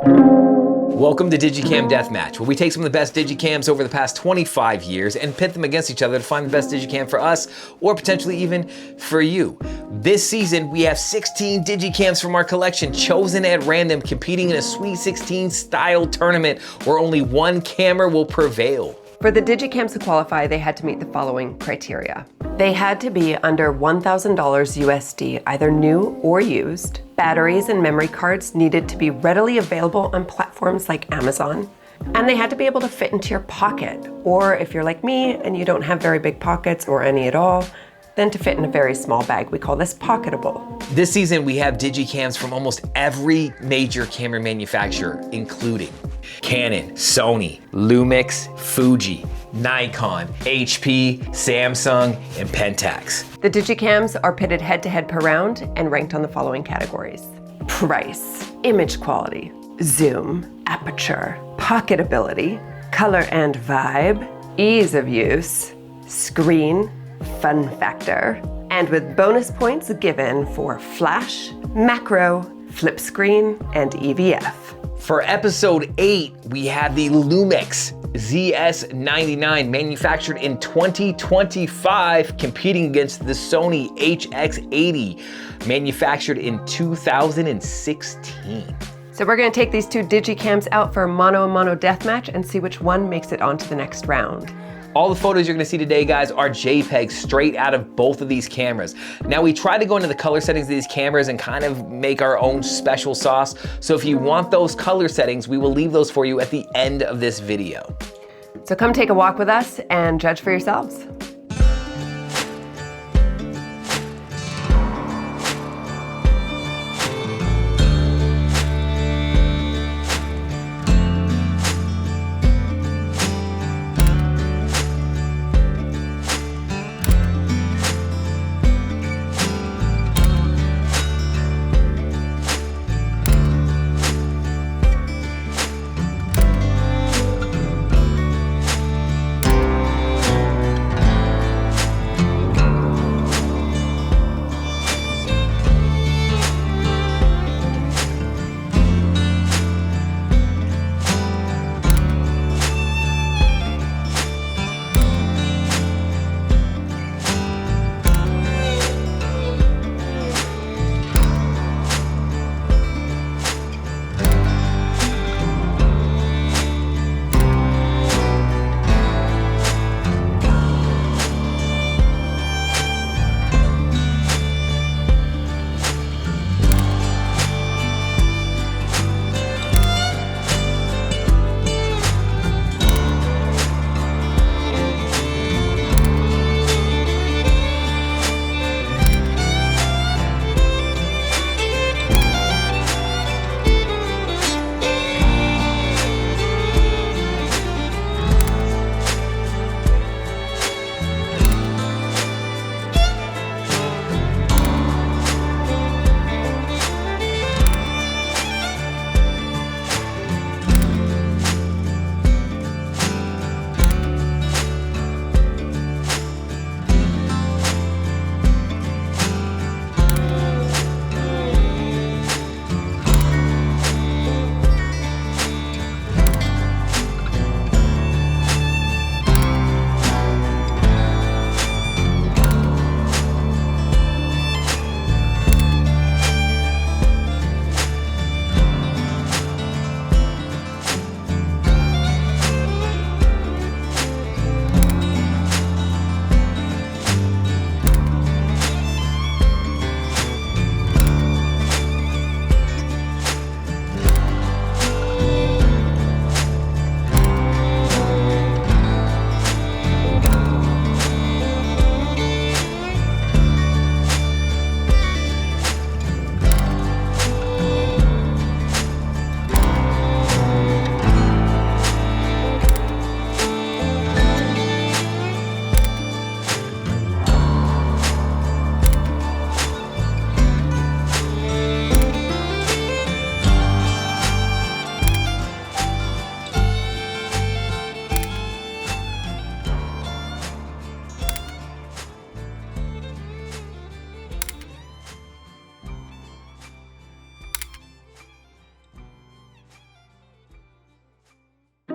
Welcome to DigiCam Deathmatch, where we take some of the best digicams over the past 25 years and pit them against each other to find the best digicam for us, or potentially even for you. This season, we have 16 digicams from our collection chosen at random, competing in a Sweet 16 style tournament where only one camera will prevail. For the digicams to qualify, they had to meet the following criteria. They had to be under $1,000 USD, either new or used. Batteries and memory cards needed to be readily available on platforms like Amazon. And they had to be able to fit into your pocket. Or if you're like me and you don't have very big pockets or any at all, then to fit in a very small bag. We call this pocketable. This season, we have digicams from almost every major camera manufacturer, including Canon, Sony, Lumix, Fuji, Nikon, HP, Samsung, and Pentax. The digicams are pitted head-to-head per round and ranked on the following categories: price, image quality, zoom, aperture, pocketability, color and vibe, ease of use, screen, fun factor, and with bonus points given for flash, macro, flip screen, and EVF. For episode 8, we have the Lumix ZS99, manufactured in 2025, competing against the Sony HX80, manufactured in 2016. So we're gonna take these two digicams out for a mono deathmatch and see which one makes it onto the next round. All the photos you're gonna see today, guys, are JPEGs straight out of both of these cameras. Now, we try to go into the color settings of these cameras and kind of make our own special sauce. So if you want those color settings, we will leave those for you at the end of this video. So come take a walk with us and judge for yourselves.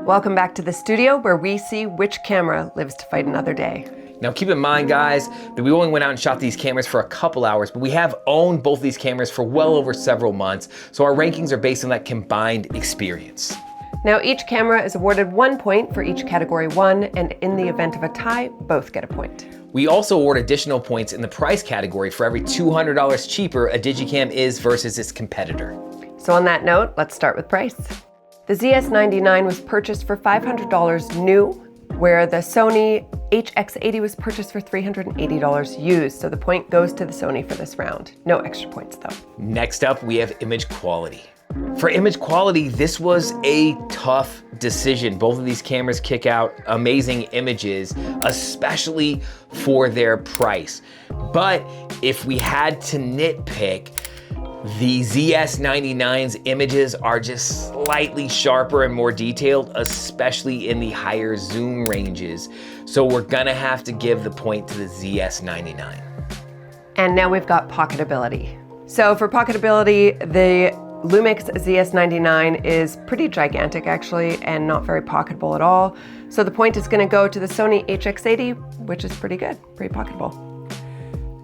Welcome back to the studio where we see which camera lives to fight another day. Now keep in mind, guys, that we only went out and shot these cameras for a couple hours, but we have owned both these cameras for well over several months, so our rankings are based on that combined experience. Now each camera is awarded 1 point for each category 1, and in the event of a tie, both get a point. We also award additional points in the price category for every $200 cheaper a DigiCam is versus its competitor. So on that note, let's start with price. The ZS99 was purchased for $500 new, where the Sony HX80 was purchased for $380 used, so the point goes to the Sony for this round. No extra points though. Next up, we have image quality. For image quality, this was a tough decision. Both of these cameras kick out amazing images, especially for their price. But if we had to nitpick, the ZS99's images are just slightly sharper and more detailed, especially in the higher zoom ranges. So we're gonna have to give the point to the ZS99. And now we've got pocketability. So for pocketability, the Lumix ZS99 is pretty gigantic actually, and not very pocketable at all. So the point is gonna go to the Sony HX80, which is pretty good, pretty pocketable.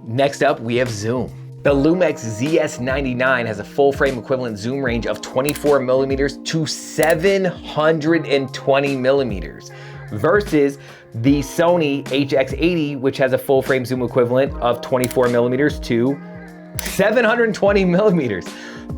Next up, we have zoom. The Lumix ZS99 has a full frame equivalent zoom range of 24 millimeters to 720 millimeters versus the Sony HX80, which has a full frame zoom equivalent of 24 millimeters to 720 millimeters.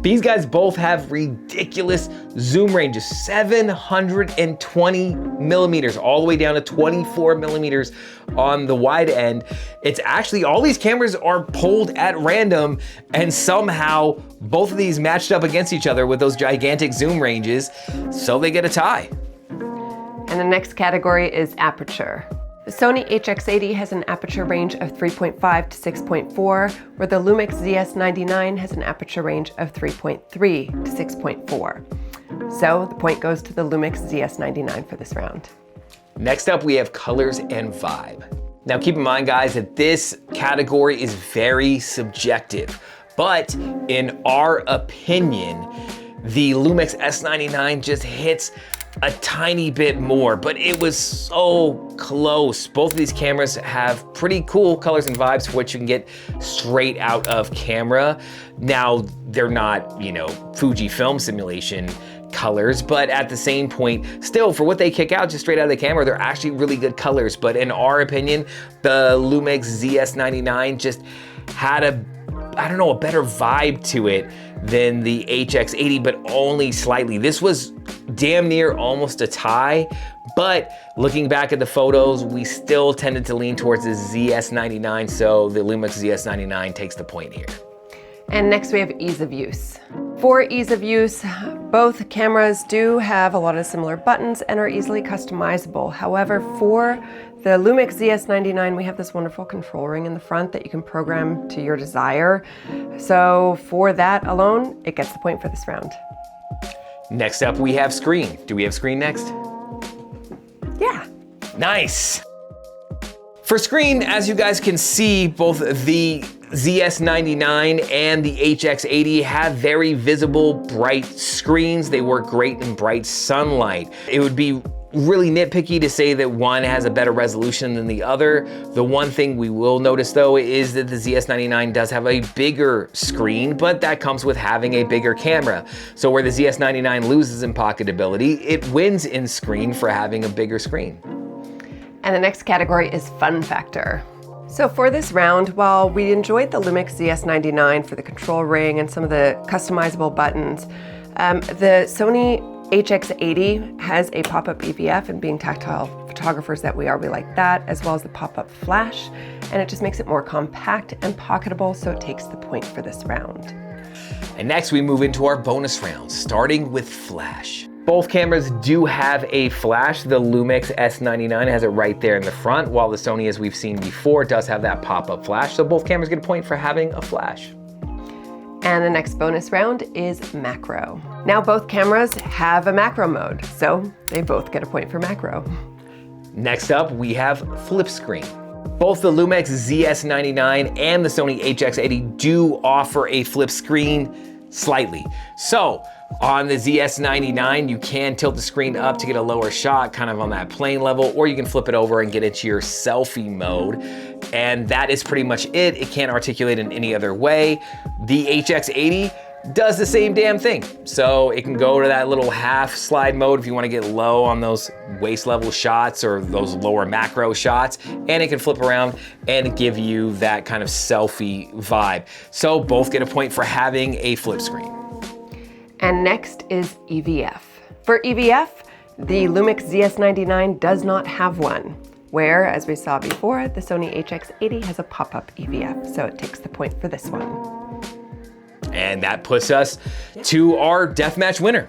These guys both have ridiculous zoom ranges, 720 millimeters, all the way down to 24 millimeters on the wide end. It's actually, all these cameras are pulled at random, and somehow both of these matched up against each other with those gigantic zoom ranges, so they get a tie. And the next category is aperture. The Sony HX80 has an aperture range of 3.5 to 6.4, where the Lumix ZS99 has an aperture range of 3.3 to 6.4. So the point goes to the Lumix ZS99 for this round. Next up, we have colors and vibe. Now keep in mind, guys, that this category is very subjective, but in our opinion, the Lumix S99 just hits a tiny bit more, but it was so close. Both of these cameras have pretty cool colors and vibes for what you can get straight out of camera. Now, they're not, Fuji film simulation colors, but at the same point, still, for what they kick out just straight out of the camera, they're actually really good colors. But in our opinion, the Lumix ZS99 just had a better vibe to it than the HX80, but only slightly. This was damn near almost a tie, but looking back at the photos, we still tended to lean towards the ZS99, so the Lumix ZS99 takes the point here. And next we have ease of use. For ease of use, both cameras do have a lot of similar buttons and are easily customizable. However, for the Lumix ZS99, we have this wonderful control ring in the front that you can program to your desire. So for that alone, it gets the point for this round. Next up, we have screen. Do we have screen next? Yeah. Nice. For screen, as you guys can see, both the ZS99 and the HX80 have very visible, bright screens. They work great in bright sunlight. It would be really nitpicky to say that one has a better resolution than the other. The one thing we will notice though is that the ZS99 does have a bigger screen, but that comes with having a bigger camera. So where the ZS99 loses in pocketability, it wins in screen for having a bigger screen. And the next category is fun factor. So for this round, while we enjoyed the Lumix ZS99 for the control ring and some of the customizable buttons, the Sony HX80 has a pop-up EVF, and being tactile photographers that we are, we like that, as well as the pop-up flash, and it just makes it more compact and pocketable, so it takes the point for this round. And next we move into our bonus rounds, starting with flash. Both cameras do have a flash. The Lumix S99 has it right there in the front, while the Sony, as we've seen before, does have that pop-up flash, so both cameras get a point for having a flash. And the next bonus round is macro. Now both cameras have a macro mode, so they both get a point for macro. Next up, we have flip screen. Both the Lumix ZS99 and the Sony HX80 do offer a flip screen slightly. So On the ZS99, you can tilt the screen up to get a lower shot, kind of on that plane level, or you can flip it over and get into your selfie mode. And that is pretty much it. It can't articulate in any other way. The HX80 does the same damn thing. So it can go to that little half slide mode if you want to get low on those waist level shots or those lower macro shots, and it can flip around and give you that kind of selfie vibe. So both get a point for having a flip screen. And next is EVF. For EVF, the Lumix ZS99 does not have one, where, as we saw before, the Sony HX80 has a pop-up EVF, so it takes the point for this one. And that puts us to our Deathmatch winner.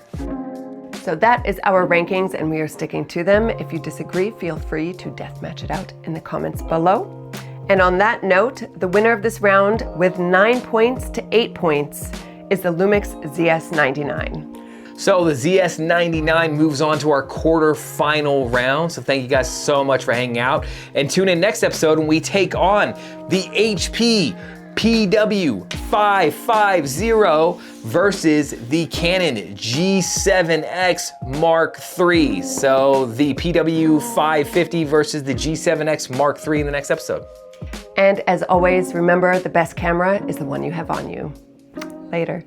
So that is our rankings, and we are sticking to them. If you disagree, feel free to deathmatch it out in the comments below. And on that note, the winner of this round with 9 points to 8 points is the Lumix ZS99. So the ZS99 moves on to our quarterfinal round. So thank you guys so much for hanging out, and tune in next episode when we take on the HP PW550 versus the Canon G7X Mark III. So the PW550 versus the G7X Mark III in the next episode. And as always, remember, the best camera is the one you have on you. Later.